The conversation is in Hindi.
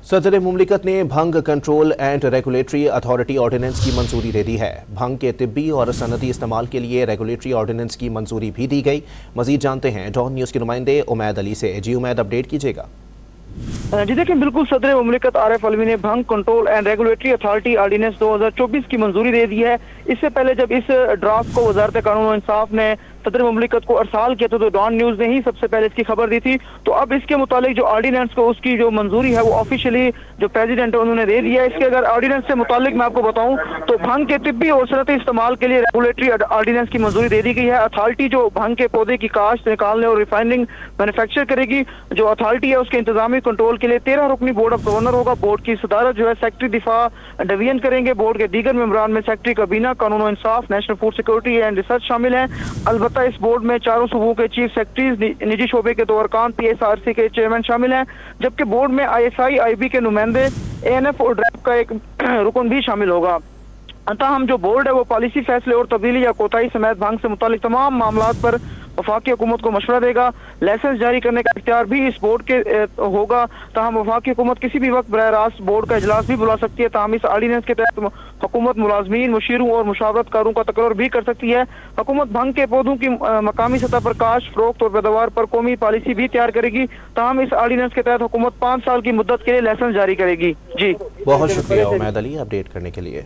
सदर मुमलिकत ने Bhang control and regulatory authority ordinance की मंजूरी दे दी है। भंग के तिब्बी और सनती इस्तेमाल के लिए रेगुलेटरी ऑर्डिनेंस की मंजूरी भी दी गई। मजीद जानते हैं डॉन न्यूज़ के नुमाइंदे उमैद अली से। जी उमैद, अपडेट कीजिएगा। जी देखिए, बिल्कुल सदर मुमलिकत आरिफ अलवी ने Bhang control and regulatory authority ordinance 2024 की मंजूरी दे दी है। इससे पहले जब इस ड्राफ्ट को वजारत कानून और इंसाफ ने सदर मुमलिकत को अरसाल किया था तो डॉन न्यूज ने ही सबसे पहले इसकी खबर दी थी। तो अब इसके मुतालिक जो ऑर्डिनेंस को उसकी जो मंजूरी है वो ऑफिशियली जो प्रेसिडेंट है उन्होंने दे दिया है। इसके अगर ऑर्डिनेंस से मुतालिक मैं आपको बताऊं तो भंग के तिब्बी और सनती इस्तेमाल के लिए रेगुलेटरी ऑर्डिनेंस की मंजूरी दे दी गई है। अथॉरिटी जो भंग के पौधे की काश्त, निकालने और रिफाइनिंग मैन्युफैक्चर करेगी, जो अथॉरिटी है उसके इंतजामी कंट्रोल के लिए 13 रुकनी बोर्ड ऑफ गवर्नर होगा। बोर्ड की सदारत जो है सेक्रेटरी दिफा डिवीजन करेंगे। बोर्ड के दीगर मेंबरान में सेक्रेटरी काबीना, कानून और इंसाफ, national food security and research शामिल हैं। अलबत्ता इस बोर्ड में चारों सूबों के चीफ सेक्रेटरीज, निजी शोबे के 2 अरकान, PSRC के चेयरमैन शामिल हैं, जबकि बोर्ड में ISI, IB के नुमाइंदे, ANF और ड्रैप का एक रुकन भी शामिल होगा। अतः हम जो बोर्ड है वो पॉलिसी फैसले और तब्दीली या कोताही समेत भंग से मुतालिक तमाम मामलात पर वफाकी हुकूमत को मशवरा देगा। लाइसेंस जारी करने का इख्तियार भी इस बोर्ड के होगा। ताहम वफाकी हुकूमत किसी भी वक्त बराह रास्त बोर्ड का इजलास भी बुला सकती है। ताहम इस ऑर्डिनेंस के तहत हुकूमत मुलाजमीन, मुशीरों और मुशावरतकारों का तकर्रुर भी कर सकती है। हुकूमत भंग के पौधों की मकामी सतह पर काश्त, फरोख्त और पैदावार पर कौमी पॉलिसी भी तैयार करेगी। ताहम इस ऑर्डिनेंस के तहत हुकूमत 5 साल की मुद्दत के लिए लाइसेंस जारी करेगी। जी बहुत शुक्रिया उमैद अली अपडेट करने के लिए।